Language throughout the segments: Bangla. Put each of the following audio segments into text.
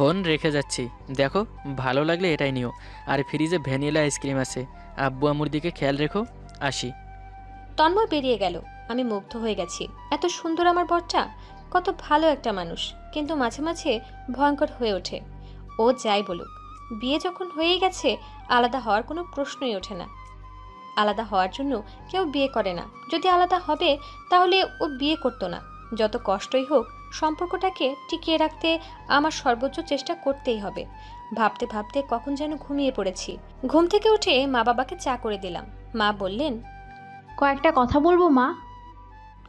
ফোন রেখে যাচ্ছি, দেখো ভালো লাগলে এটাই নিও। আর ফ্রিজে ভ্যানিলা আইসক্রিম আছে, আব্বু আম্মুর দিকে খেয়াল রেখো। আসি। তন্ময় বেরিয়ে গেল। আমি মুগ্ধ হয়ে গেছি। এত সুন্দর আমার বরটা, কত ভালো একটা মানুষ, কিন্তু মাঝে মাঝে ভয়ঙ্কর হয়ে ওঠে। ও যাই বলুক, বিয়ে যখন হয়েই গেছে, আলাদা হওয়ার কোনো প্রশ্নই ওঠে না। আলাদা হওয়ার জন্য কেউ বিয়ে করে না। যদি আলাদা হবে তাহলে ও বিয়ে করতো না। যত কষ্টই হোক, সম্পর্কটাকে টিকিয়ে রাখতে আমার সর্বোচ্চ চেষ্টা করতেই হবে। ভাবতে ভাবতে কখন যেন ঘুমিয়ে পড়েছি। ঘুম থেকে উঠে মা বাবাকে চা করে দিলাম। মা বললেন, কয়েকটা কথা বলবো মা?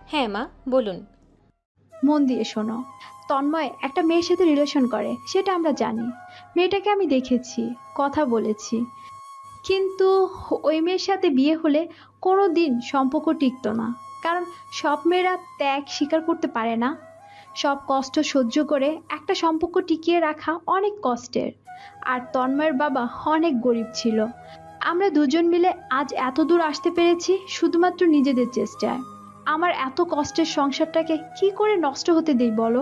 হ্যাঁ মা, বলুন। মন দিয়ে শোনো। তন্ময় একটা মেয়ের সাথে রিলেশন করে, সেটা আমরা জানি। মেয়েটাকে আমি দেখেছি, কথা বলেছি। কিন্তু ওই মেয়ের সাথে বিয়ে হলে কোনো দিন সম্পর্ক টিকতো না। কারণ সব মেয়েরা ত্যাগ স্বীকার করতে পারে না। সব কষ্ট সহ্য করে একটা সম্পর্ক টিকিয়ে রাখা অনেক কষ্টের। আর তন্ময়ের বাবা অনেক গরিব ছিল। আমরা দুজন মিলে আজ এত দূর আসতে পেরেছি শুধুমাত্র নিজেদের চেষ্টায়। আমার এত কষ্টের সংসারটাকে কি করে নষ্ট হতে দেই বলো?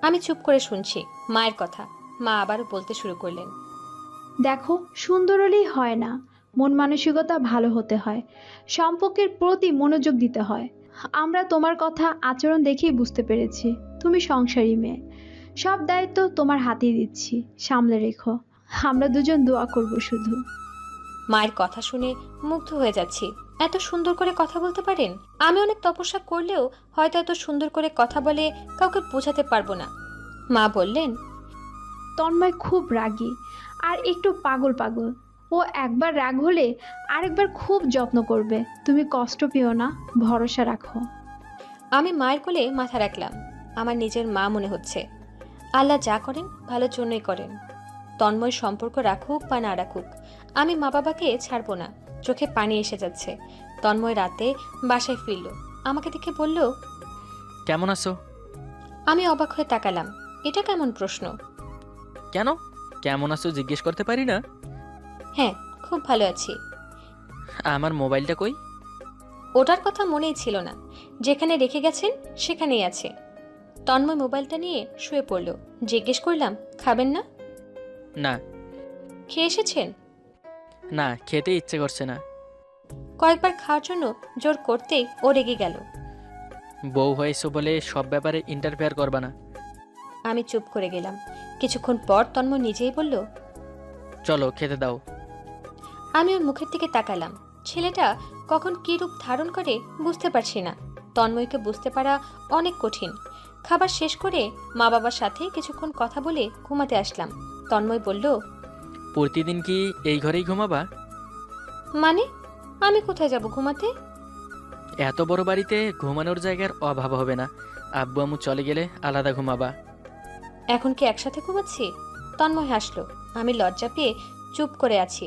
আমি চুপ করে শুনছি মায়ের কথা। মা আবারও বলতে শুরু করলেন, দেখো, সুন্দর হলেই হয় না, মন মানসিকতা ভালো হতে হয়, সম্পর্কের প্রতি মনোযোগ দিতে হয়। আমরা তোমার কথা আচরণ দেখেই বুঝতে পেরেছি তুমি সংসারী মেয়ে। সব দায়িত্ব তোমার হাতেই দিচ্ছি, সামলে রেখো। আমরা দুজন দোয়া করব শুধু। মায়ের কথা শুনে মুগ্ধ হয়ে যাচ্ছি। এত সুন্দর করে কথা বলতে পারেন। আমি অনেক তপস্যা করলেও হয়তো এত সুন্দর করে কথা বলে কাউকে বোঝাতে পারবো না। মা বললেন, তন্ময় খুব রাগী আর একটু পাগল পাগল। ও একবার রাগ হলে আরেকবার খুব যত্ন করবে। তুমি কষ্ট পেও না, ভরসা রাখো। আমি মায়ের কোলে মাথা রাখলাম। আমার নিজের মা মনে হচ্ছে। আল্লাহ যা করেন ভালোর জন্যই করেন। তন্ময় সম্পর্ক রাখুক বা না রাখুক, আমি মা বাবাকে ছাড়বো না। চোখে পানি এসে যাচ্ছে। তন্ময় রাতে বাসায় ফিরল। আমাকে দেখে বলল, কেমন আছো? আমি অবাক হয়ে তাকালাম। এটা কেমন প্রশ্ন? কেন, কেমন আছো জিজ্ঞেস করতে পারি না? হ্যাঁ, খুব ভালো আছি। আমার মোবাইলটা কই? ওটার কথা মনেই ছিল না। যেখানে রেখে গেছেন সেখানেই আছে। তন্ময় মোবাইলটা নিয়ে শুয়ে পড়ল। জিজ্ঞেস করলাম, খাবেন না? না। খেয়ে এসেছেন? না, খেতে ইচ্ছে করছে না। কয়েকবার খাওয়ার জন্য জোর করতেই ও রেগে গেল। বউ হয়েছো বলে সব ব্যাপারে ইন্টারফেয়ার করবা না। আমি চুপ করে গেলাম। কিছুক্ষণ পর তন্ময় নিজেই বলল, চলো খেতে দাও। আমি ওর মুখের দিকে তাকালাম। ছেলেটা কখন কী রূপ ধারণ করে বুঝতে পারছি না। তন্ময়কে বুঝতে পারা অনেক কঠিন। খাবার শেষ করে মা বাবার সাথে কিছুক্ষণ কথা বলে ঘুমাতে আসলাম। তন্ময় বলল, প্রতিদিন কি এই ঘরেই ঘুমাবা? মানে? আমি কোথায় যাব ঘুমাতে? এত বড় বাড়িতে ঘুমানোর জায়গার অভাব হবে না। আব্বু আম্মু চলে গেলে আলাদা ঘুমাবা। এখন কি একসাথে ঘুমাচ্ছি? তন্ময় হাসলো। আমি লজ্জা পেয়ে চুপ করে আছি।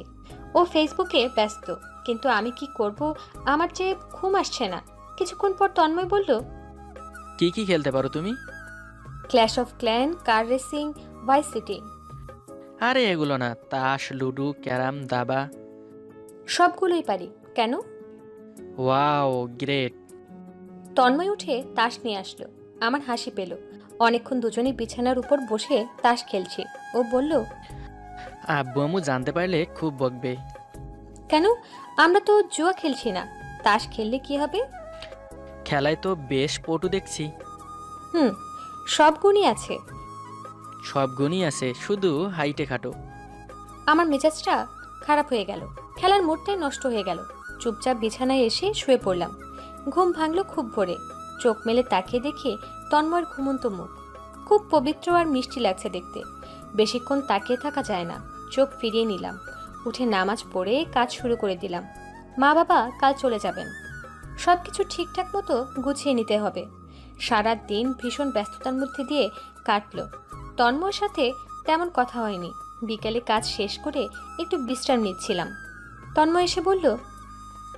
ও ফেসবুকে ব্যস্ত, কিন্তু আমি কি করব? আমার যে ঘুম আসছে না। কিছুক্ষণ পর তন্ময় বলল, কি কি খেলতে পারো তুমি? Clash of clan, car racing, vice city. আরে এগুলো না, তাস, লুডো, ক্যারাম, দাবা। সবগুলোই পারি। কেন? Wow, great. তন্ময় উঠে তাস নিয়ে আসলো। আমার হাসি পেল। অনেকক্ষণ দুজনেই বিছানার উপর বসে তাস খেলছি। ও বলল, আব্বু আম্মু জানতে পারলে খুব বকবে। কেন? আমরা তো জুয়া খেলছি না। তাস খেললে কি হবে? খেলায় তো বেশ পটু দেখছি। হুম, সব গুণই আছে। সব গুণই আছে, শুধু হাইটে খাটো। আমার মেজাজটা খারাপ হয়ে গেল। খেলার মুডটাই নষ্ট হয়ে গেল। চুপচাপ বিছানায় এসে শুয়ে পড়লাম। ঘুম ভাঙল খুব ভোরে। চোখ মেলে তাকিয়ে দেখে তন্ময়ের ঘুমন্ত মুখ। খুব পবিত্র আর মিষ্টি লাগছে দেখতে। বেশিক্ষণ তাকিয়ে থাকা যায় না। চোখ ফিরিয়ে নিলাম। উঠে নামাজ পড়ে কাজ শুরু করে দিলাম। মা বাবা কাল চলে যাবেন। সব কিছু ঠিকঠাক মতো গুছিয়ে নিতে হবে। সারা দিন ভীষণ ব্যস্ততার মধ্যে দিয়ে কাটলো। তন্ময়ের সাথে তেমন কথা হয়নি। বিকেলে কাজ শেষ করে একটু বিশ্রাম নিচ্ছিলাম। তন্ময় এসে বলল,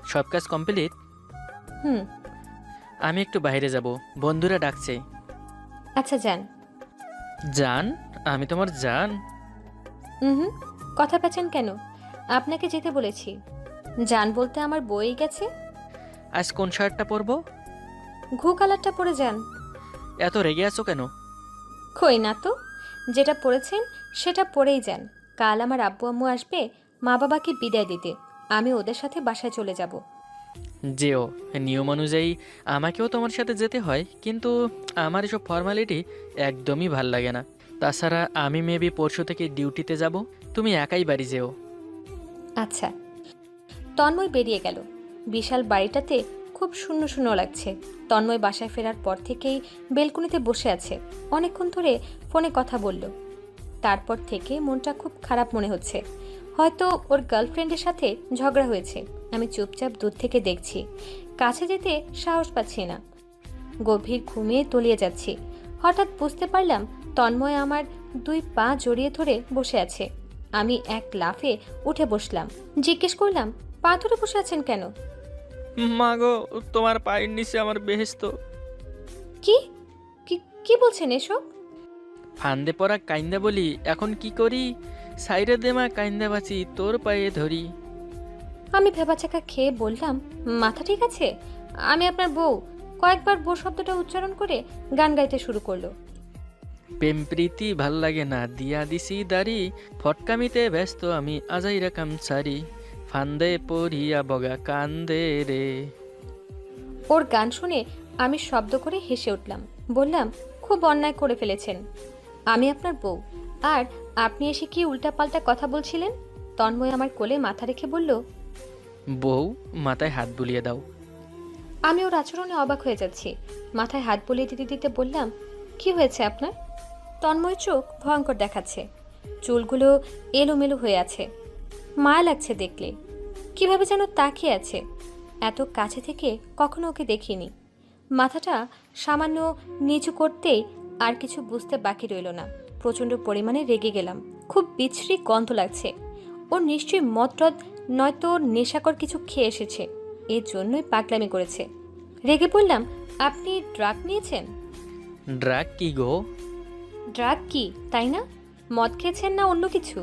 সব কাজ কমপ্লিট? হুম। আমি একটু বাইরে যাব, বন্ধুরা ডাকছে। আচ্ছা যান। জান? আমি তোমার জান? হুম। কথা পেঁচান কেন? আপনাকে যেতে বলেছি। যান বলতে আমার বই গেছে। আজ কোন শার্টটা পরবো? ঘু কালারটা পরে যান। এত রেগে আছো কেন? কই না তো। যেটা পড়েছেন সেটা পড়েই যান। কাল আমার আব্বু আম্মু আসবে মা বাবাকে বিদায় দিতে, আমি ওদের সাথে বাসায় চলে যাব। যেও, নিয়ম অনুযায়ী আমাকেও তোমার সাথে যেতে হয়, কিন্তু আমার এসব ফর্মালিটি একদমই ভাল লাগে না। তাছাড়া আমি মেবি পরশু থেকে ডিউটিতে যাব, তুমি একাই বাড়ি যেও। আচ্ছা। তন্ময় বেরিয়ে গেল। বিশাল বাড়িটাতে খুব শূন্য শূন্য লাগছে। তন্ময় বাসায় ফেরার পর থেকেই বেলকনিতে বসে আছে, অনেকক্ষণ ধরে ফোনে কথা বলল। তারপর থেকে মনটা খুব খারাপ মনে হচ্ছে। হয়তো ওর গার্লফ্রেন্ডের সাথে ঝগড়া হয়েছে। আমি চুপচাপ দূর থেকে দেখছি, কাছে যেতে সাহস পাচ্ছি না। গভীর ঘুমিয়ে তলিয়ে যাচ্ছি। হঠাৎ বুঝতে পারলাম তন্ময় আমার 2 পা জড়িয়ে ধরে বসে আছে। আমি এক লাফে উঠে বসলাম। জিজ্ঞেস করলাম, পা ধরে বসে আছেন কেন? মা গো, তোমার পায়ের নিচে আমার বেহেস্ত। কি কি কি বলছেন এসব? ফান্দে পড়া কাইন্দা বলি, এখন কি করি? সাইরে দেমা কাইন্দা বাঁচি, তোর পায়ে ধরি। আমি ভেবাচাকা খেয়ে বললাম, মাথা ঠিক আছে? আমি আপনার বউ। কয়েকবার বউ শব্দটা উচ্চারণ করে গান গাইতে শুরু করলো। প্রেম প্রীতি ভাল লাগে না, দিয়া দিছি দাড়ি, ফটকামিতে ব্যস্ত আমি আজাইরা কাম ছাড়ি, ফান্দে পড়িয়া বগা কান্দে রে। ওর গান শুনে আমি শব্দ করে হেসে উঠলাম। বললাম, খুব অন্যায় করে ফেলেছেন। আমি আপনার বউ, আর আপনি এসে কি উল্টাপাল্টা কথা বলছিলেন? তন্ময় আমার কোলে মাথা রেখে বলল। বউ, মাথায় হাত বুলিয়ে দাও। আমি ওর আচরণে অবাক হয়ে যাচ্ছি। মাথায় হাত বুলিয়ে দিতে দিতে বললাম, কি হয়েছে আপনার? তন্ময় চোখ ভয়ঙ্কর দেখাচ্ছে, চুলগুলো এলোমেলো হয়ে আছে, মায়া লাগছে দেখলে। কিভাবে যেন তাকিয়ে আছে। এত কাছে থেকে কখনো ওকে দেখিনি। মাথাটা সামান্য নিচু করতেই আর কিছু বুঝতে বাকি রইল না। প্রচণ্ড পরিমাণে রেগে গেলাম। খুব বিশ্রী গন্ধ লাগছে। ওর নিশ্চয়ই মদটদ নয়তো নেশাকর কিছু খেয়ে এসেছে, এর জন্যই পাগলামি করেছে। রেগে বললাম, আপনি ড্রাগ নিয়েছেন? ড্রাগ কি গো? ড্রাগ কি, তাই না? মদ খেয়েছেন না অন্য কিছু?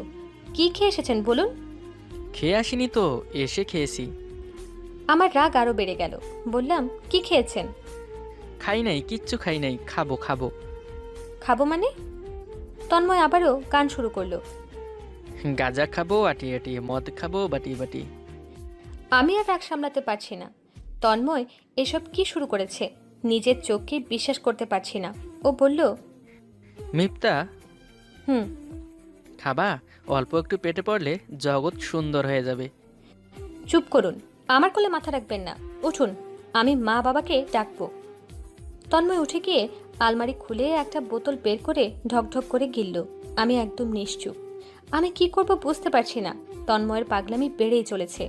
কি খেয়ে এসেছেন বলুন? খেয়ে আসিনি তো, এসে খেয়েছি। আমার রাগ আরও বেড়ে গেল। বললাম, কি খেয়েছেন? খাই নাই, কিচ্ছু খাই নাই, খাবো খাবো। খাবো মানে? তন্ময় আবারও গান শুরু করলো। গাঁজা খাবো আটি আটি, মদ খাবো বাটি বাটি। আমি আর রাগ সামলাতে পারছি না। তন্ময় এসব কি শুরু করেছে? নিজের চোখকে বিশ্বাস করতে পারছি না। ও বলল, মিপ্তা, হুম। খাবা? অল্প একটু পেটে পড়লে জগৎ সুন্দর হয়ে যাবে। চুপ করুন, আমার কোলে মাথা রাখবেন না। উঠুন, আমি মা বাবাকে ডাকবো। তন্ময় উঠে গিয়ে আলমারি খুলে একটা বোতল বের করে ঢকঢক করে গিলল। আমি একদম নিশ্চুপ। আমি কি করব বুঝতে পারছি না। তন্ময়ের পাগলামি বেড়েই চলেছে।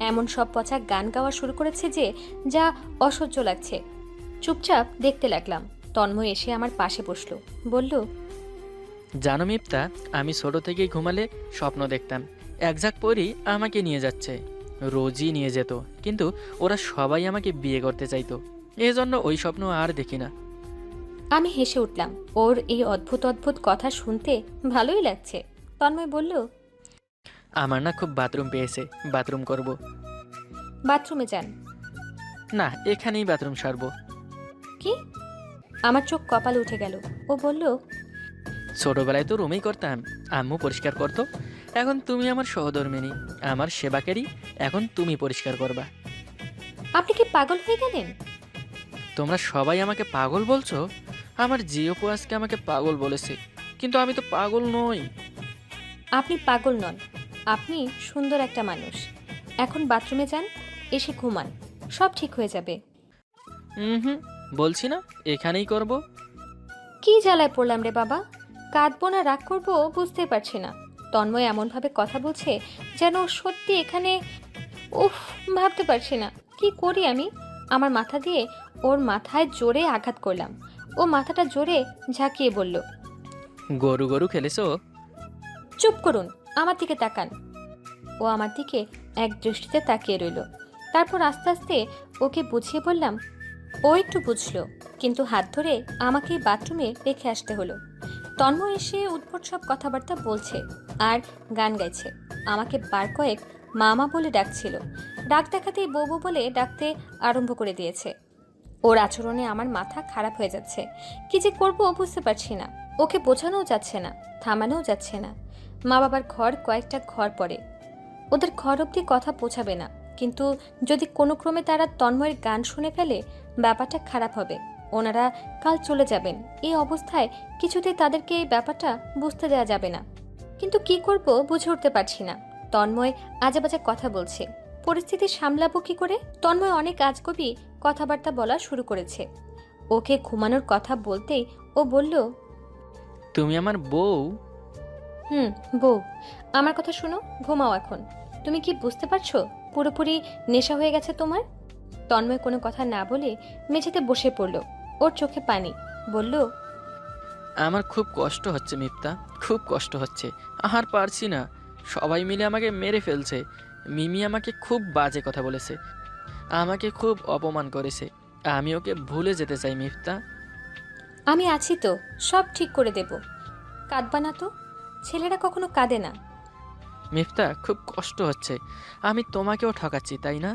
এমন সব পচা গান গাওয়া শুরু করেছে যে যা অসহ্য লাগছে। চুপচাপ দেখতে লাগলাম। তন্ময় এসে আমার পাশে বসলো। বলল, জানো মিপ্তা, আমি ছোট থেকেই ঘুমালে স্বপ্ন দেখতাম এক ঝাঁক পরী আমাকে নিয়ে যাচ্ছে। রোজই নিয়ে যেত, কিন্তু ওরা সবাই আমাকে বিয়ে করতে চাইতো। এজন্য ওই স্বপ্ন আর দেখি না। আমি হেসে উঠলাম। ওর এই অদ্ভুত অদ্ভুত কথা শুনতে ভালোই লাগছে। তন্ময় বলল, আমার না খুব বাথরুম পেয়েছে, বাথরুম করব। বাথরুমে যান। না, এখানেই বাথরুম সারবো। কি? আমার চোখ কপালে উঠে গেল। ও বলল, ছোটবেলায় তো রুমেই করতাম, আম্মু পরিষ্কার করতো। এখন তুমি আমার সহধর্মিণী, আমার সেবাকারী, এখন তুমি পরিষ্কার করবা। আপনি কি পাগল হয়ে গেলেন? তোমরা সবাই আমাকে পাগল বলছো। আমার জিওপো আজকে আমাকে পাগল বলেছে, কিন্তু আমি তো পাগল নই। আপনি পাগল নন, আপনি সুন্দর একটা মানুষ। এখন বাথরুমে যান, এসে ঘুমান, সব ঠিক হয়ে যাবে। হুম, বলছি না এখানেই করব। কি জ্বালায় পড়লাম রে বাবা! কাঁদবো না রাগ করবো বুঝতে পারছি না। তন্ময় এমনভাবে কথা বলছে যেন সত্যি এখানে। উফ, ভাবতে পারছি না কি করি আমি। আমার মাথা দিয়ে ওর মাথায় জোরে আঘাত করলাম। ও মাথাটা জোরে ঝাঁকিয়ে বলল, গরু গরু খেলেছো? চুপ করুন, আমার দিকে তাকান। ও আমার দিকে এক দৃষ্টিতে তাকিয়ে রইল। তারপর আস্তে আস্তে ওকে বুঝিয়ে বললাম। ও একটু বুঝলো, কিন্তু হাত ধরে আমাকে বাথরুমে রেখে আসতে হলো। তন্ময় এসে উদ্ভট সব কথাবার্তা বলছে আর গান গাইছে। আমাকে বার কয়েক মামা বলে ডাকছিল। ডাক দেখাতেই বউ বউ বলে ডাকতে আরম্ভ করে দিয়েছে। ওর আচরণে আমার মাথা খারাপ হয়ে যাচ্ছে। কি যে করবো বুঝতে পারছি না। ওকে বোঝানোও যাচ্ছে না, থামানোও যাচ্ছে না। মা বাবার ঘর কয়েকটা ঘর পরে, ওদের ঘর অব্দি কথা পৌঁছাবে না। কিন্তু যদি কোনো ক্রমে তারা তন্ময়ের গান শুনে ফেলে, ব্যাপারটা খারাপ হবে। ওনারা কাল চলে যাবেন। এই অবস্থায় কিছুতেই তাদেরকে এই ব্যাপারটা বুঝতে দেওয়া যাবে না। কিন্তু কি করব বুঝে উঠতে পারছি না। তন্ময় আজেবাজে কথা বলছে, পরিস্থিতি সামলাবো কি করে? তন্ময় অনেক আজগুবি কথাবার্তা বলা শুরু করেছে। ওকে ঘুমানোর কথা বলতেই ও বলল, তুমি আমার বউ? বউ। আমার কথা শোনো, ঘুমাও এখন। তুমি কি বুঝতে পারছো পুরোপুরি নেশা হয়ে গেছে তোমার? তন্ময় কোনো কথা না বলে মেঝেতে বসে পড়ল। ওর চোখে পানি। বলল, আমার খুব কষ্ট হচ্ছে মিপ্তা, খুব কষ্ট হচ্ছে। আর পারছি না, সবাই মিলে আমাকে মেরে ফেলছে। মিমি আমাকে খুব বাজে কথা বলেছে, আমাকে খুব অপমান করেছে। আমি ওকে ভুলে যেতে চাই মিপ্তা। আমি আছি তো, সব ঠিক করে দেব। কাঁদবা না তো, ছেলেরা কখনো কাঁদে না। মিফতা, খুব কষ্ট হচ্ছে। আমি তোমাকেও ঠকাচ্ছি, তাই না?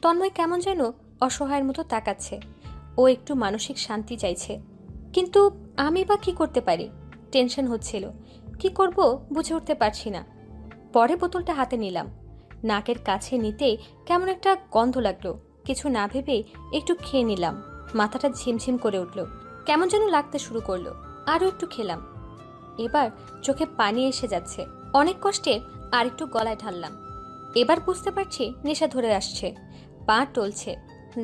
তন্ময় কেমন যেন অসহায়ের মতো তাকাচ্ছে। ও একটু মানসিক শান্তি চাইছে, কিন্তু আমি বা কি করতে পারি? টেনশন হচ্ছিল, কি করব বুঝে উঠতে পারছি না। পরে বোতলটা হাতে নিলাম। নাকের কাছে নিতে কেমন একটা গন্ধ লাগলো। কিছু না ভেবে একটু খেয়ে নিলাম। মাথাটা ঝিমঝিম করে উঠল, কেমন যেন লাগতে শুরু করলো। আরও একটু খেলাম। এবার চোখে পানি এসে যাচ্ছে। অনেক কষ্টে আর একটু গলায় ঢাললাম। এবার বুঝতে পারছি নেশা ধরে আসছে। পা টলছে,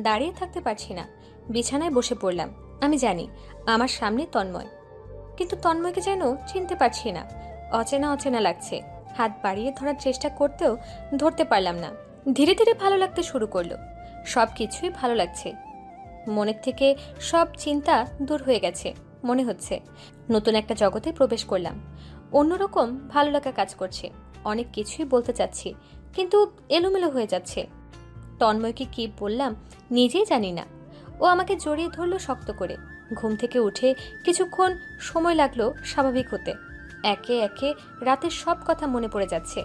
দাঁড়িয়ে থাকতে পারছি না। বিছানায় বসে পড়লাম। আমি জানি আমার সামনে তন্ময়, কিন্তু তন্ময়কে যেন চিনতে পারছি না। অচেনা অচেনা লাগছে। হাত বাড়িয়ে ধরার চেষ্টা করতেও ধরতে পারলাম না। ধীরে ধীরে ভালো লাগতে শুরু করলো। সব কিছুই ভালো লাগছে। মনের থেকে সব চিন্তা দূর হয়ে গেছে মনে হচ্ছে। নতুন একটা জগতে প্রবেশ করলাম। অন্যরকম ভালো লাগা কাজ করছে। অনেক কিছুই বলতে চাচ্ছি, কিন্তু এলোমেলো হয়ে যাচ্ছে। তন্ময়কে কি বললাম নিজেই জানি না। ও আমাকে জড়িয়ে ধরলো শক্ত করে। ঘুম থেকে উঠে কিছুক্ষণ সময় লাগলো স্বাভাবিক হতে। একে একে রাতের সব কথা মনে পড়ে যাচ্ছে।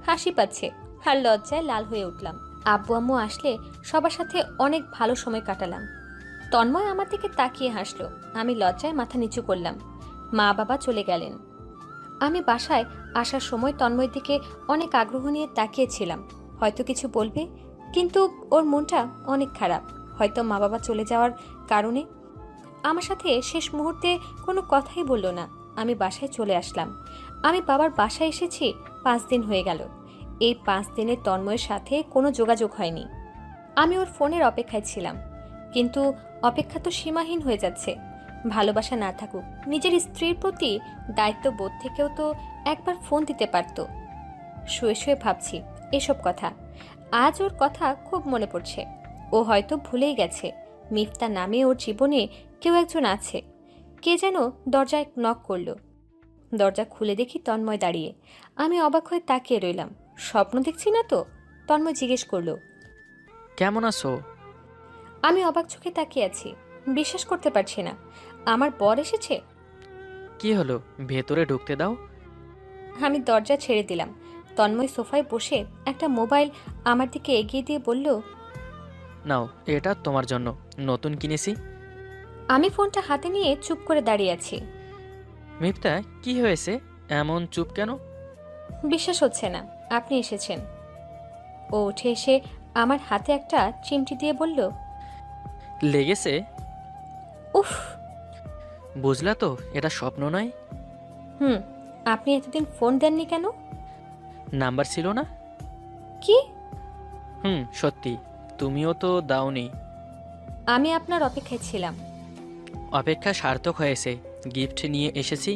হাসি পাচ্ছে আর লজ্জায় লাল হয়ে উঠলাম। আব্বু আম্মু আসলে সবার সাথে অনেক ভালো সময় কাটালাম। তন্ময় আমার দিকে তাকিয়ে হাসলো। আমি লজ্জায় মাথা নিচু করলাম। মা বাবা চলে গেলেন। আমি বাসায় আসার সময় তন্ময়ের দিকে অনেক আগ্রহ নিয়ে তাকিয়েছিলাম, হয়তো কিছু বলবে। কিন্তু ওর মনটা অনেক খারাপ, হয়তো মা বাবা চলে যাওয়ার কারণে। আমার সাথে শেষ মুহূর্তে কোনো কথাই বলল না। আমি বাসায় চলে আসলাম। আমি বাবার বাসায় এসেছি 5 দিন হয়ে গেল। এই 5 দিনে তন্ময়ের সাথে কোনো যোগাযোগ হয়নি। আমি ওর ফোনের অপেক্ষায় ছিলাম, কিন্তু অপেক্ষা তো সীমাহীন হয়ে যাচ্ছে। ভালোবাসা না থাকুক, নিজের স্ত্রীর প্রতি দায়িত্ববোধ থেকেও তো একবার ফোন দিতে পারত। শুয়ে শুয়ে ভাবছি এসব কথা। আজ ওর কথা খুব মনে পড়ছে। ও হয়তো ভুলেই গেছে মিফতা নামে ওর জীবনে কেউ একজন আছে। কে যেন দরজায় নক করলো। দরজা খুলে দেখি তন্ময় দাঁড়িয়ে। আমি অবাক হয়ে তাকিয়ে রইলাম। স্বপ্ন দেখছি না তো? তন্ময় জিজ্ঞেস করলো। কেমন আছো? আমি অবাক চোখে তাকিয়ে আছি, বিশ্বাস করতে পারছি না। আমার বর এসেছে। কি হলো, ভেতরে ঢুকতে দাও। আমি দরজা ছেড়ে দিলাম। তন্ময় সোফায় বসে একটা মোবাইল আমার দিকে এগিয়ে দিয়ে বলল, নাও, এটা তোমার জন্য, নতুন কিনেছি। আমি ফোনটা হাতে নিয়ে চুপ করে দাঁড়িয়ে আছি। মিপ্তা, কি হয়েছে, এমন চুপ কেন? বিশ্বাস হচ্ছে না আপনি এসেছেন। ও উঠে এসে আমার হাতে একটা চিমটি দিয়ে বলল, লেগেছে? উফ। বুঝলা তো, এটা স্বপ্ন নয়। হুম। আপনি এতদিন ফোন দেননি কেন? নাম্বার ছিল না। কি? সত্যি, তুমিও তো দাওনি। আমি আপনার অপেক্ষায় ছিলাম। অপেক্ষা সার্থক হয়েছে, গিফট নিয়ে এসেছি।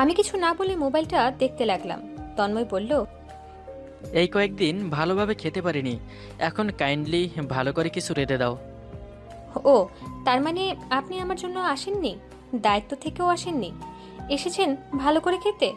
আমি কিছু না বলে মোবাইলটা দেখতে লাগলাম। তন্ময় বলল, এই কয়েকদিন ভালোভাবে খেতে পারিনি, এখন কাইন্ডলি ভালো করে কিছু রেঁধে দাও। ও, তার মানে আপনি আমার জন্য আসেননি, দায়িত্ব থেকেও আসেননি, এসেছেন ভালো করে খেতে।